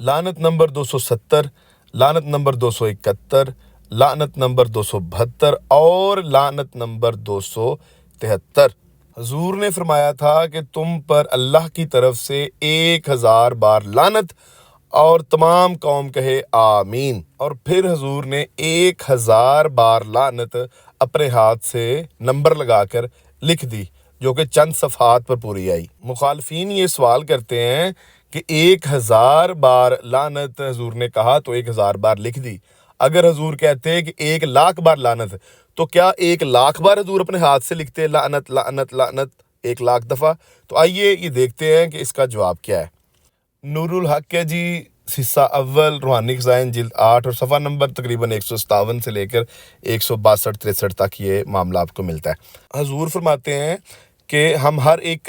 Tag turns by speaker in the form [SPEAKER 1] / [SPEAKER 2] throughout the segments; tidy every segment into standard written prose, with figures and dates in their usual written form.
[SPEAKER 1] لعنت نمبر 270، لعنت نمبر 271، لعنت نمبر 272 اور لعنت نمبر 273۔ حضور نے فرمایا تھا کہ تم پر اللہ کی طرف سے 1000 بار لعنت، اور تمام قوم کہے آمین۔ اور پھر حضور نے 1000 بار لعنت اپنے ہاتھ سے نمبر لگا کر لکھ دی، جو کہ چند صفحات پر پوری آئی۔ مخالفین یہ سوال کرتے ہیں کہ 1000 بار لعنت حضور نے کہا تو 1000 بار لکھ دی، اگر حضور کہتے کہ 1,00,000 بار لعنت تو کیا 1,00,000 بار حضور اپنے ہاتھ سے لکھتے لعنت لعنت لعنت 1,00,000 دفعہ؟ تو آئیے یہ دیکھتے ہیں کہ اس کا جواب کیا ہے۔ نور الحق ہے جی، حصہ اول، روحانی خزائن، جلد 8 اور صفحہ نمبر تقریباً 157 سے لے کر 162-63 تک یہ معاملہ آپ کو ملتا ہے۔ حضور فرماتے ہیں کہ ہم ہر ایک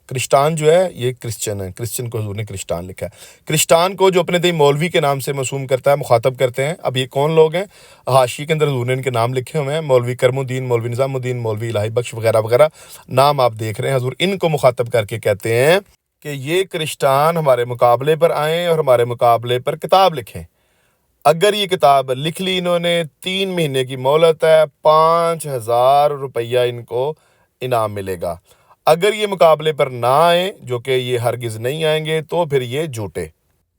[SPEAKER 1] کرسٹان جو ہے یہ کرسچن ہے، کرسچن کو حضور نے کرسٹان لکھا ہے، کرسٹان کو جو اپنے دئی مولوی کے نام سے موسوم کرتا ہے، مخاطب کرتے ہیں۔ اب یہ کون لوگ ہیں؟ حاشی کے اندر حضور نے ان کے نام لکھے ہوئے ہیں، مولوی کرم الدین، مولوی نظام الدین، مولوی الہی بخش وغیرہ وغیرہ نام آپ دیکھ رہے ہیں۔ حضور ان کو مخاطب کر کے کہتے ہیں کہ یہ کرسٹان ہمارے مقابلے پر آئیں اور ہمارے مقابلے پر کتاب لکھیں۔ اگر یہ کتاب لکھ لی انہوں نے، 3 مہینے کی مہلت ہے، 5000 روپیہ ان کو انعام ملے گا۔ اگر یہ مقابلے پر نہ آئیں، جو کہ یہ ہرگز نہیں آئیں گے، تو پھر یہ جھوٹے۔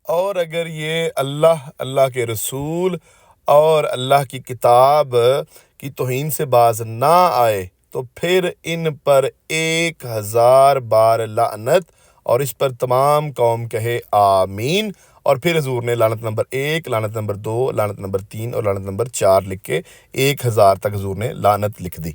[SPEAKER 1] اور اگر یہ اللہ کے رسول اور اللہ کی کتاب کی توہین سے باز نہ آئے تو پھر ان پر 1000 بار لعنت، اور اس پر تمام قوم کہے آمین۔ اور پھر حضور نے لعنت نمبر 1، لعنت نمبر 2، لعنت نمبر 3 اور لعنت نمبر 4 لکھ کے 1000 تک حضور نے لعنت لکھ دی۔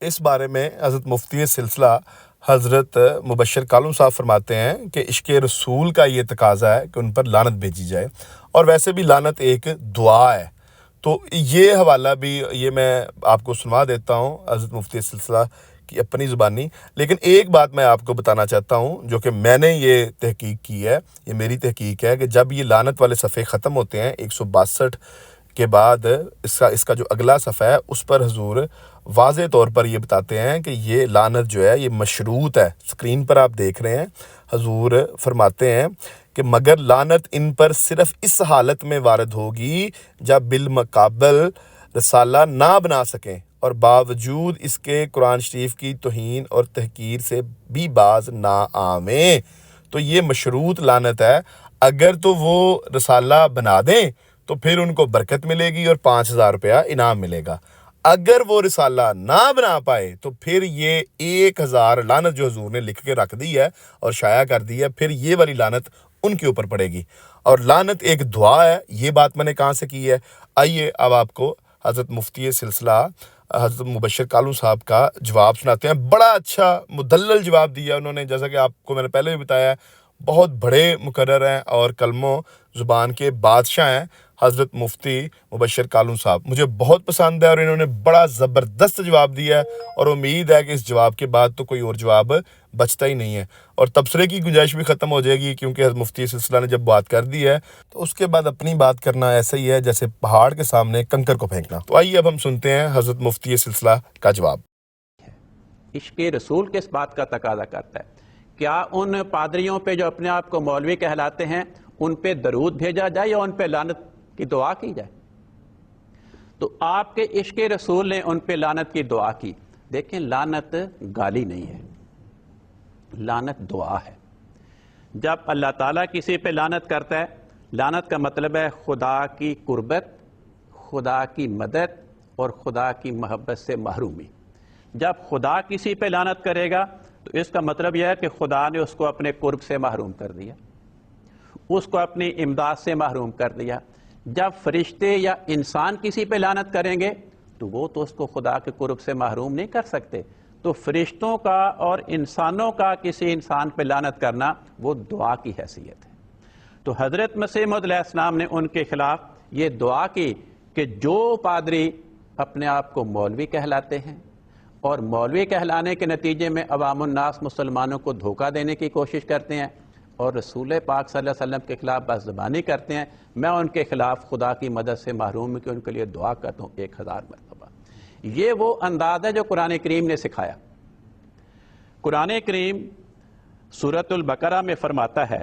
[SPEAKER 1] اس بارے میں حضرت مفتی سلسلہ حضرت مبشر کالم صاحب فرماتے ہیں کہ عشق رسول کا یہ تقاضا ہے کہ ان پر لعنت بھیجی جائے، اور ویسے بھی لعنت ایک دعا ہے۔ تو یہ حوالہ بھی یہ میں آپ کو سنوا دیتا ہوں حضرت مفتی سلسلہ کی اپنی زبانی۔ لیکن ایک بات میں آپ کو بتانا چاہتا ہوں جو کہ میں نے یہ تحقیق کی ہے، یہ میری تحقیق ہے، کہ جب یہ لعنت والے صفحے ختم ہوتے ہیں 162 کے بعد اس کا جو اگلا صفحہ ہے اس پر حضور واضح طور پر یہ بتاتے ہیں کہ یہ لعنت جو ہے یہ مشروط ہے۔ اسکرین پر آپ دیکھ رہے ہیں، حضور فرماتے ہیں کہ مگر لعنت ان پر صرف اس حالت میں وارد ہوگی جب بالمقابل رسالہ نہ بنا سکیں اور باوجود اس کے قرآن شریف کی توہین اور تحقیر سے بھی باز نہ آویں۔ تو یہ مشروط لعنت ہے، اگر تو وہ رسالہ بنا دیں تو پھر ان کو برکت ملے گی اور 5000 روپیہ انعام ملے گا۔ اگر وہ رسالہ نہ بنا پائے تو پھر یہ 1000 لعنت جو حضور نے لکھ کے رکھ دی ہے اور شائع کر دی ہے، پھر یہ والی لعنت ان کے اوپر پڑے گی۔ اور لعنت ایک دعا ہے، یہ بات میں نے کہاں سے کی ہے؟ آئیے اب آپ کو حضرت مفتی سلسلہ حضرت مبشر کالم صاحب کا جواب سناتے ہیں۔ بڑا اچھا مدلل جواب دیا انہوں نے، جیسا کہ آپ کو میں نے پہلے بھی بتایا ہے، بہت بڑے مقرر ہیں اور کلموں زبان کے بادشاہ ہیں حضرت مفتی مبشر کالم صاحب، مجھے بہت پسند ہے، اور انہوں نے بڑا زبردست جواب دیا ہے، اور امید ہے کہ اس جواب کے بعد تو کوئی اور جواب بچتا ہی نہیں ہے، اور تبصرے کی گنجائش بھی ختم ہو جائے گی، کیونکہ حضرت مفتی سلسلہ نے جب بات کر دی ہے تو اس کے بعد اپنی بات کرنا ایسا ہی ہے جیسے پہاڑ کے سامنے کنکر کو پھینکنا۔ تو آئیے اب ہم سنتے ہیں حضرت مفتی سلسلہ کا جواب۔
[SPEAKER 2] عشق رسول کس بات کا تقاضا کرتا ہے؟ کیا ان پادریوں پہ جو اپنے آپ کو مولوی کہلاتے ہیں ان پہ درود بھیجا جائے یا ان پہ لعنت کی دعا کی جائے؟ تو آپ کے عشق رسول نے ان پہ لعنت کی دعا کی۔ دیکھیں، لعنت گالی نہیں ہے، لعنت دعا ہے۔ جب اللہ تعالیٰ کسی پہ لعنت کرتا ہے، لعنت کا مطلب ہے خدا کی قربت، خدا کی مدد اور خدا کی محبت سے محرومی۔ جب خدا کسی پہ لعنت کرے گا تو اس کا مطلب یہ ہے کہ خدا نے اس کو اپنے قرب سے محروم کر دیا، اس کو اپنی امداد سے محروم کر دیا۔ جب فرشتے یا انسان کسی پہ لعنت کریں گے تو وہ تو اس کو خدا کے قرب سے محروم نہیں کر سکتے۔ تو فرشتوں کا اور انسانوں کا کسی انسان پہ لعنت کرنا وہ دعا کی حیثیت ہے۔ تو حضرت مسیح موعود علیہ السلام نے ان کے خلاف یہ دعا کی کہ جو پادری اپنے آپ کو مولوی کہلاتے ہیں اور مولوی کہلانے کے نتیجے میں عوام الناس مسلمانوں کو دھوکہ دینے کی کوشش کرتے ہیں اور رسول پاک صلی اللہ علیہ وسلم کے خلاف بد زبانی کرتے ہیں، میں ان کے خلاف خدا کی مدد سے محروم ہوں کہ ان کے لیے دعا کرتا ہوں 1000 مرتبہ۔ یہ وہ انداز ہے جو قرآن کریم نے سکھایا۔ قرآن کریم سورۃ البقرہ میں فرماتا ہے